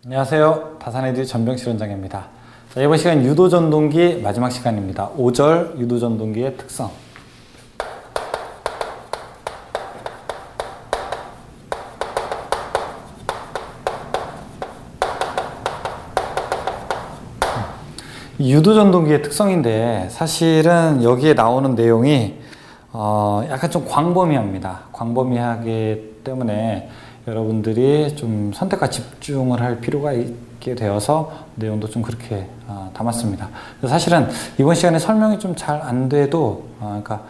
안녕하세요. 다산에듀 전병실 원장입니다. 자, 이번 시간 유도전동기 마지막 시간입니다. 5절 유도전동기의 특성. 유도전동기의 특성인데 사실은 여기에 나오는 내용이 약간 좀 광범위합니다. 광범위하기 때문에 여러분들이 좀 선택과 집중을 할 필요가 있게 되어서 내용도 좀 그렇게 담았습니다. 사실은 이번 시간에 설명이 좀 잘 안 돼도 그러니까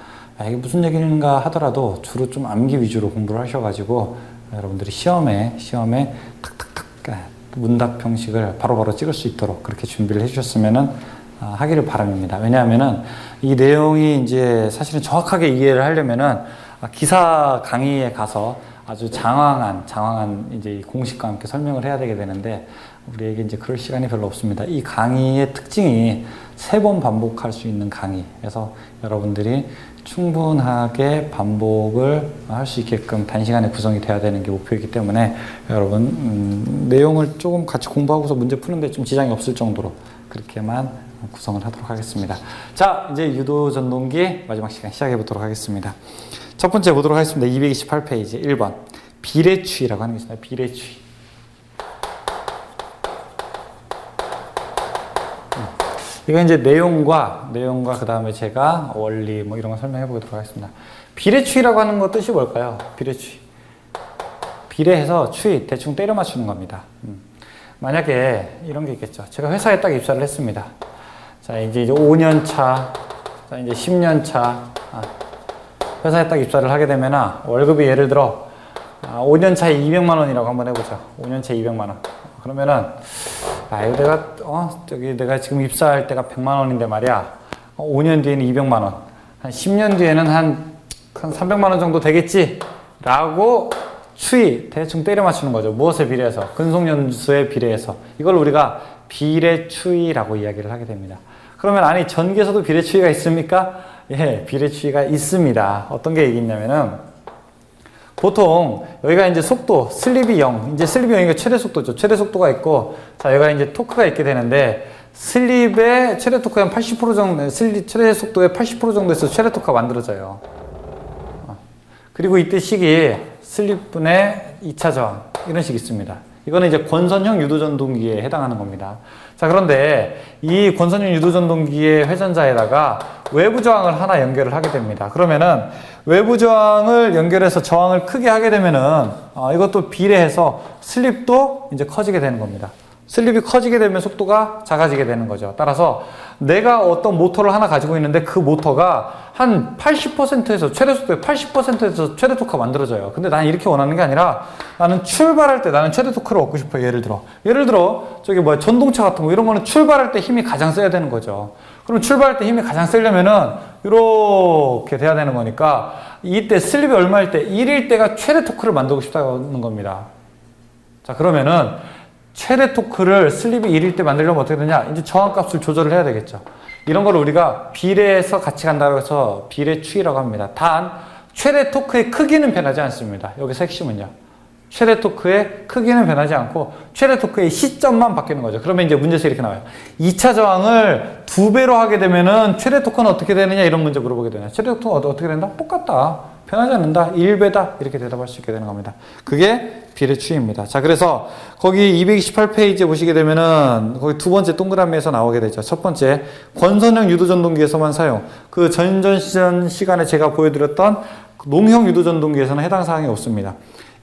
이게 무슨 얘기인가 하더라도 주로 좀 암기 위주로 공부를 하셔가지고 여러분들이 시험에 탁탁탁 문답 형식을 바로바로 찍을 수 있도록 그렇게 준비를 해주셨으면 하기를 바랍니다. 왜냐하면은 이 내용이 이제 사실은 정확하게 이해를 하려면은 기사 강의에 가서 아주 장황한 이제 공식과 함께 설명을 해야 되게 되는데 우리에게 이제 그럴 시간이 별로 없습니다. 이 강의의 특징이 3번 반복할 수 있는 강의. 그래서 여러분들이 충분하게 반복을 할 수 있게끔 단시간에 구성이 돼야 되는 게 목표이기 때문에 여러분 내용을 조금 같이 공부하고서 문제 푸는데 좀 지장이 없을 정도로 그렇게만 구성을 하도록 하겠습니다. 자, 이제 유도전동기 마지막 시간 시작해 보도록 하겠습니다. 첫 번째 보도록 하겠습니다. 228페이지 1번 비례추이라고 하는 게 있습니다. 비례추이. 이거 이제 내용과 그 다음에 제가 원리 뭐 이런 거 설명해 보도록 하겠습니다. 비례추이라고 하는 거 뜻이 뭘까요? 비례추이. 비례해서 추이 대충 때려 맞추는 겁니다. 만약에 이런 게 있겠죠. 제가 회사에 딱 입사를 했습니다. 자, 이제 5년 차, 자, 이제 10년 차. 회사에 딱 입사를 하게 되면 월급이 예를 들어 5년 차에 200만 원이라고 한번 해보죠. 5년 차에 200만 원. 그러면은 내가 지금 입사할 때가 100만 원인데 말이야. 5년 뒤에는 200만 원. 한 10년 뒤에는 한 300만 원 정도 되겠지? 라고 추이 대충 때려 맞추는 거죠. 무엇에 비례해서? 근속연수에 비례해서. 이걸 우리가 비례추이라고 이야기를 하게 됩니다. 그러면 아니 전기에서도 비례추이가 있습니까? 예, 비례추이가 있습니다. 어떤 게 있냐면은 보통 여기가 이제 속도 슬립이 0, 이제 슬립이 0이니까 최대 속도죠. 최대 속도가 있고, 자 여기가 이제 토크가 있게 되는데 슬립의 최대 토크의 한 80% 정도, 슬립 최대 속도의 80% 정도에서 최대 토크가 만들어져요. 그리고 이때 식이 슬립분의 2차 저항 이런 식이 있습니다. 이거는 이제 권선형 유도전동기에 해당하는 겁니다. 자, 그런데 이 권선형 유도전동기의 회전자에다가 외부 저항을 하나 연결을 하게 됩니다. 그러면은 외부 저항을 연결해서 저항을 크게 하게 되면은 이것도 비례해서 슬립도 이제 커지게 되는 겁니다. 슬립이 커지게 되면 속도가 작아지게 되는 거죠. 따라서 내가 어떤 모터를 하나 가지고 있는데 그 모터가 한 80%에서 최대 속도의 80%에서 최대 토크가 만들어져요. 근데 나는 이렇게 원하는 게 아니라 나는 출발할 때 나는 최대 토크를 얻고 싶어요. 예를 들어 저기 전동차 같은 거 이런 거는 출발할 때 힘이 가장 세야 되는 거죠. 그럼 출발할 때 힘이 가장 세려면은 이렇게 돼야 되는 거니까 이때 슬립이 얼마일 때 1일 때가 최대 토크를 만들고 싶다는 겁니다. 자, 그러면은 최대 토크를 슬립이 1일 때 만들려면 어떻게 되냐? 이제 저항값을 조절을 해야 되겠죠. 이런 걸 우리가 비례해서 같이 간다고 해서 비례추이라고 합니다. 단 최대 토크의 크기는 변하지 않습니다. 여기서 핵심은요. 최대 토크의 크기는 변하지 않고 최대 토크의 시점만 바뀌는 거죠. 그러면 이제 문제에서 이렇게 나와요. 2차 저항을 2배로 하게 되면은 최대 토크는 어떻게 되느냐 이런 문제 물어보게 되냐. 최대 토크는 어떻게 된다? 똑같다. 변하지 않는다. 1배다. 이렇게 대답할 수 있게 되는 겁니다. 그게 비례추이입니다. 자, 그래서 거기 228페이지에 보시게 되면은 거기 두 번째 동그라미에서 나오게 되죠. 첫 번째, 권선형 유도전동기에서만 사용. 그 전전 시간에 제가 보여드렸던 농형 유도전동기에서는 해당 사항이 없습니다.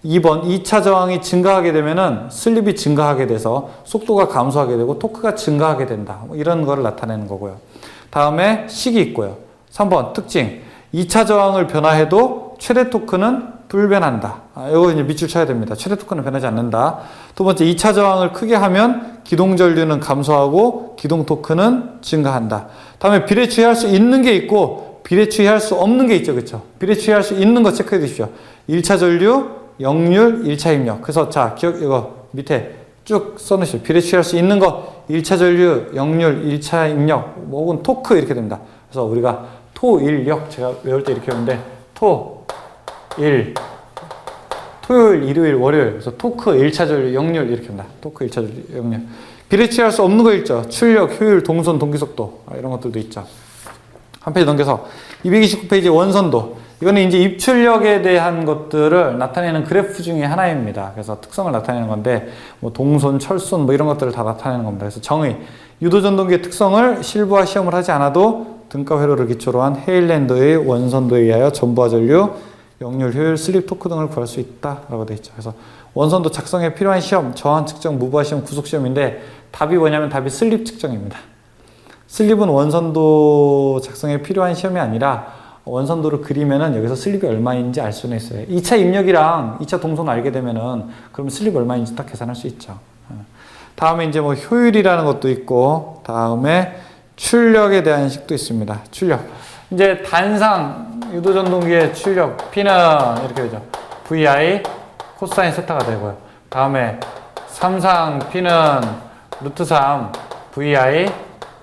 2번, 2차 저항이 증가하게 되면은 슬립이 증가하게 돼서 속도가 감소하게 되고 토크가 증가하게 된다. 이런 거를 나타내는 거고요. 다음에 식이 있고요. 3번, 특징. 2차 저항을 변화해도 최대 토크는 불변한다. 이거 이제 밑줄 쳐야 됩니다. 최대 토크는 변하지 않는다. 두 번째, 2차 저항을 크게 하면 기동 전류는 감소하고 기동 토크는 증가한다. 다음에 비례추이할 수 있는 게 있고 비례추이할 수 없는 게 있죠. 그렇죠? 비례추이할 수 있는 거 체크해 주십시오. 1차 전류, 역률, 1차 입력. 그래서 자, 이거 밑에 쭉 써놓으십시오. 비례추이할 수 있는 거 1차 전류, 역률, 1차 입력, 혹은 토크 이렇게 됩니다. 그래서 우리가 토, 일, 역 제가 외울 때 이렇게 외우는데 토, 일, 토요일, 일요일, 월요일. 그래서 토크 1차 전류, 역률 이렇게 합니다. 토크 1차 전류, 역률. 비례치할 수 없는 거 있죠. 출력, 효율, 동선, 동기속도 이런 것들도 있죠. 한 페이지 넘겨서 229페이지 원선도. 이거는 이제 입출력에 대한 것들을 나타내는 그래프 중에 하나입니다. 그래서 특성을 나타내는 건데 뭐 동선, 철선 뭐 이런 것들을 다 나타내는 겁니다. 그래서 정의, 유도전동기의 특성을 실부화 시험을 하지 않아도 등가 회로를 기초로 한 헤일랜드의 원선도에 의하여 전부화 전류, 역률, 효율, 슬립, 토크 등을 구할 수 있다라고 되어 있죠. 그래서 원선도 작성에 필요한 시험, 저항 측정, 무부하 시험, 구속 시험인데 답이 뭐냐면 답이 슬립 측정입니다. 슬립은 원선도 작성에 필요한 시험이 아니라 원선도를 그리면은 여기서 슬립이 얼마인지 알 수는 있어요. 2차 입력이랑 2차 동선을 알게 되면은 그럼 슬립 얼마인지 딱 계산할 수 있죠. 다음에 이제 뭐 효율이라는 것도 있고, 다음에 출력에 대한 식도 있습니다. 출력. 이제 단상 유도전동기의 출력 P는 이렇게 되죠. VI 코사인 세타가 되고요. 다음에 삼상 P는 루트 3 VI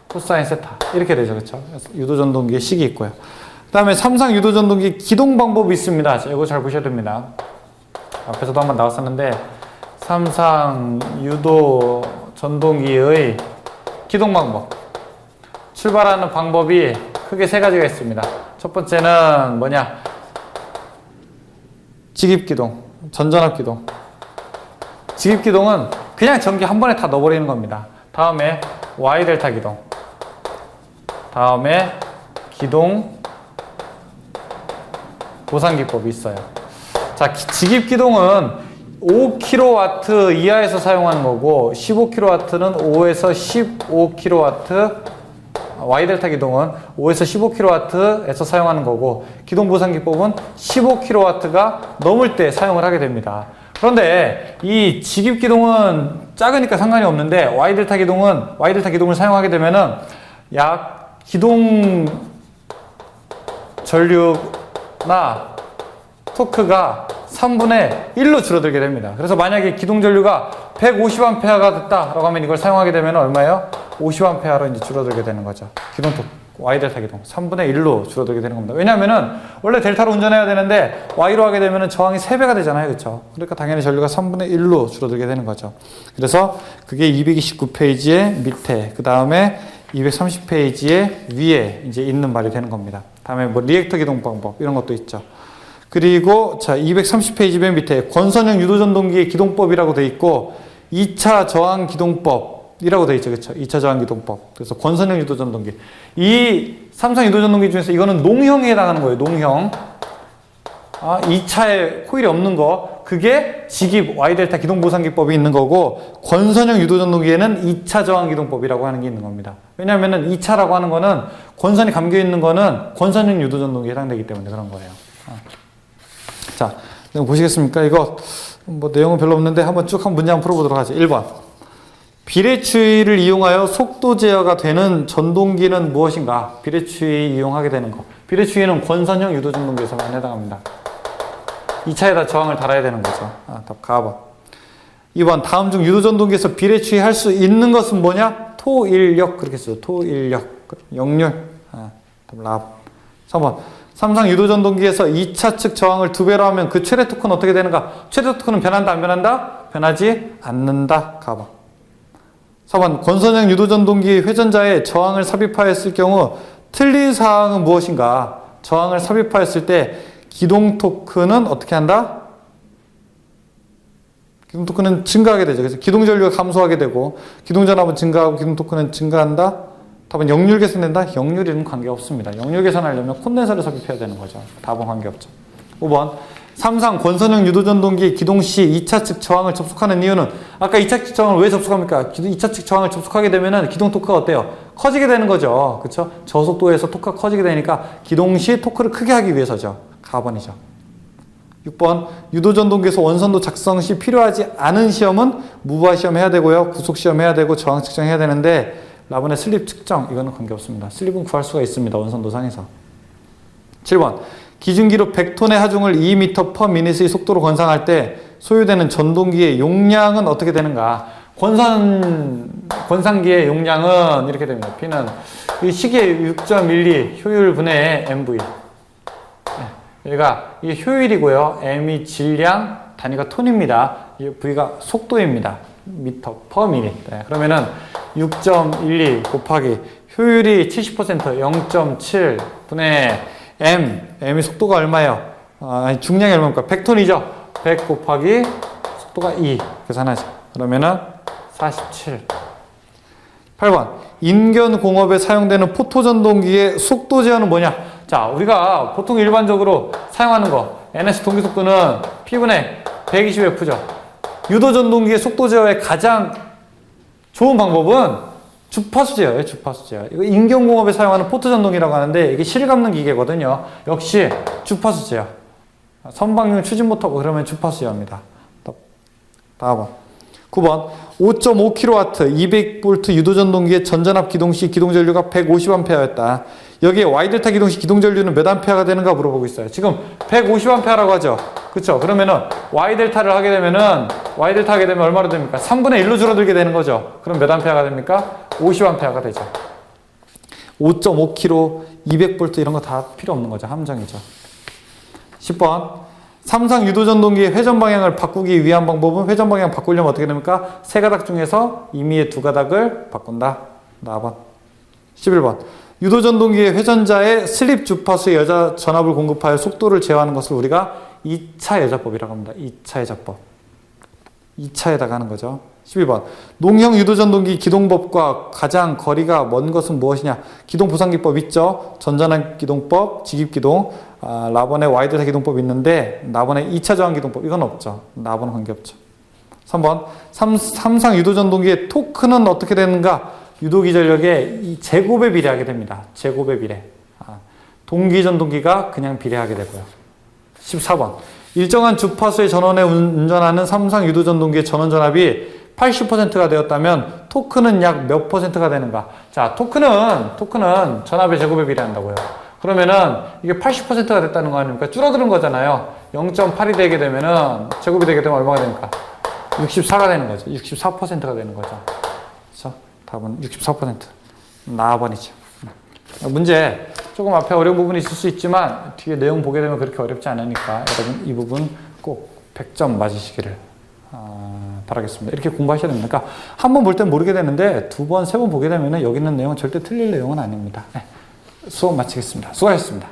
코사인 세타 이렇게 되죠. 그렇죠? 유도전동기의 식이 있고요. 그 다음에 삼상 유도전동기 기동 방법이 있습니다. 자, 이거 잘 보셔야 됩니다. 앞에서도 한번 나왔었는데 삼상 유도전동기의 기동 방법, 출발하는 방법이 크게 세 가지가 있습니다. 첫 번째는 뭐냐? 직입기동, 전전압기동. 직입기동은 그냥 전기 한 번에 다 넣어버리는 겁니다. 다음에 Y델타 기동. 다음에 기동 보상기법이 있어요. 자, 직입기동은 5kW 이하에서 사용하는 거고 15kW는 5에서 15kW, Y델타 기동은 5에서 15kW에서 사용하는 거고 기동 보상기법은 15kW가 넘을 때 사용을 하게 됩니다. 그런데 이 직입기동은 작으니까 상관이 없는데 Y델타 기동을 사용하게 되면은 약 기동 전류나 토크가 3분의 1로 줄어들게 됩니다. 그래서 만약에 기동 전류가 150A가 됐다라고 하면 이걸 사용하게 되면 얼마예요? 50A로 이제 줄어들게 되는 거죠. 기동 토크, Y델타 기동 3분의 1로 줄어들게 되는 겁니다. 왜냐면은 원래 델타로 운전해야 되는데 Y로 하게 되면은 저항이 3배가 되잖아요. 그렇죠? 그러니까 당연히 전류가 3분의 1로 줄어들게 되는 거죠. 그래서 그게 229페이지의 밑에, 그 다음에 230페이지의 위에 이제 있는 말이 되는 겁니다. 다음에 뭐 리액터 기동 방법 이런 것도 있죠. 그리고 자 230페이지 맨 밑에 권선형 유도전동기의 기동법이라고 돼 있고 2차 저항 기동법이라고 돼 있죠. 그렇죠? 2차 저항 기동법. 그래서 권선형 유도전동기. 이 삼성 유도전동기 중에서 이거는 농형에 해당하는 거예요. 농형. 2차에 코일이 없는 거, 그게 직입 Y델타 기동보상기법이 있는 거고, 권선형 유도전동기에는 2차 저항기동법이라고 하는 게 있는 겁니다. 왜냐하면 2차라고 하는 거는 권선이 감겨 있는 거는 권선형 유도전동기에 해당되기 때문에 그런 거예요. 자, 보시겠습니까? 이거 뭐 내용은 별로 없는데 한번 쭉 한 문제 한번 풀어보도록 하죠. 1번. 비례추이를 이용하여 속도 제어가 되는 전동기는 무엇인가? 비례추이 이용하게 되는 거. 비례추이는 권선형 유도전동기에서만 해당합니다. 2차에다 저항을 달아야 되는 거죠. 답 가번. 2번. 다음 중 유도전동기에서 비례추이 할 수 있는 것은 뭐냐? 토일력. 그렇게 써요. 토일력. 역률. 답 랍. 3번. 삼상 유도전동기에서 2차 측 저항을 2배로 하면 그 최대 토크는 어떻게 되는가? 최대 토크는 변한다, 안 변한다? 변하지 않는다. 가번. 4번. 권선형 유도전동기 회전자에 저항을 삽입하였을 경우 틀린 사항은 무엇인가? 저항을 삽입하였을 때 기동 토크는 어떻게 한다? 기동 토크는 증가하게 되죠. 그래서 기동 전류가 감소하게 되고 기동 전압은 증가하고 기동 토크는 증가한다. 답은 역률 개선된다. 역률에는 관계없습니다. 역률 개선하려면 콘덴서를 삽입해야 되는 거죠. 답은 관계없죠. 5번. 삼상 권선형 유도전동기 기동 시 2차 측 저항을 접속하는 이유는, 아까 2차 측 저항을 왜 접속합니까? 2차 측 저항을 접속하게 되면은 기동 토크가 어때요? 커지게 되는 거죠. 그렇죠? 저속도에서 토크가 커지게 되니까 기동 시 토크를 크게 하기 위해서죠. 가번이죠. 6번. 유도전동기에서 원선도 작성 시 필요하지 않은 시험은 무부하 시험 해야 되고요. 구속 시험 해야 되고 저항 측정해야 되는데 라번의 슬립 측정 이거는 관계없습니다. 슬립은 구할 수가 있습니다. 원선도상에서. 7번. 기준기로 100톤의 하중을 2m/min의 속도로 권상할 때 소요되는 전동기의 용량은 어떻게 되는가? 권상기의 용량은 이렇게 됩니다. P는 이 시계 6.12 효율 분의 MV. 여기가 이게 효율이고요. M이 질량, 단위가 톤입니다. 이 V가 속도입니다. 미터 퍼 미닛. 네, 그러면은 6.12 곱하기 효율이 70% 0.7 분의 M이 속도가 얼마예요? 중량이 얼마입니까? 100톤이죠? 100 곱하기 속도가 2 계산하죠. 그러면은 47. 8번. 인견공업에 사용되는 포토전동기의 속도 제한은 뭐냐? 자, 우리가 보통 일반적으로 사용하는 거 NS 동기속도는 P분의 120F죠. 유도전동기의 속도 제어의 가장 좋은 방법은 주파수 제어예요. 주파수 제어. 이거 인견공업에 사용하는 포토전동기라고 하는데 이게 실감는 기계거든요. 역시 주파수 제어. 선방용 추진 모터고 그러면 주파수 제어입니다. 다음 9번 5.5kW 200V 유도전동기의 전전압 기동시 기동전류가 150A였다. 여기에 Y델타 기동시 기동전류는 몇 A가 되는가 물어보고 있어요. 지금 150A라고 하죠. 그쵸? 그러면은 Y델타를 하게 되면은 Y델타 하게 되면 얼마로 됩니까? 3분의 1로 줄어들게 되는 거죠. 그럼 몇 A가 됩니까? 50A가 되죠. 5.5kg 200V 이런 거 다 필요 없는 거죠. 함정이죠. 10번 삼상 유도전동기의 회전 방향을 바꾸기 위한 방법은 회전 방향 바꾸려면 어떻게 됩니까? 세 가닥 중에서 임의의 두 가닥을 바꾼다. 4번. 11번. 유도전동기의 회전자의 슬립 주파수의 여자 전압을 공급하여 속도를 제어하는 것을 우리가 2차 여자법이라고 합니다. 2차 여자법. 2차에다가 하는 거죠. 12번. 농형 유도전동기 기동법과 가장 거리가 먼 것은 무엇이냐? 기동보상기법 있죠? 전전환 기동법, 직입기동, 라번의 Y델타 기동법 있는데 나번의 2차 저항 기동법 이건 없죠. 나번은 관계없죠. 3번. 삼상 유도전동기의 토크는 어떻게 되는가? 유도기전력의 이 제곱에 비례하게 됩니다. 제곱에 비례. 동기전동기가 그냥 비례하게 되고요. 14번. 일정한 주파수의 전원에 운전하는 삼상 유도전동기의 전원전압이 80%가 되었다면 토크는 약 몇 %가 되는가? 자, 토크는 전압의 제곱에 비례한다고요. 그러면은 이게 80%가 됐다는 거 아닙니까? 줄어드는 거잖아요. 0.8이 되게 되면은 제곱이 되게 되면 얼마가 됩니까? 64가 되는 거죠. 64%가 되는 거죠. 그렇죠? 답은 64%. 나번이죠. 문제 조금 앞에 어려운 부분이 있을 수 있지만 뒤에 내용 보게 되면 그렇게 어렵지 않으니까 여러분 이 부분 꼭 100점 맞으시기를 바라겠습니다. 이렇게 공부하셔야 됩니다. 그러니까 한 번 볼 땐 모르게 되는데 두 번, 세 번 보게 되면 여기 있는 내용은 절대 틀릴 내용은 아닙니다. 네. 수업 마치겠습니다. 수고하셨습니다.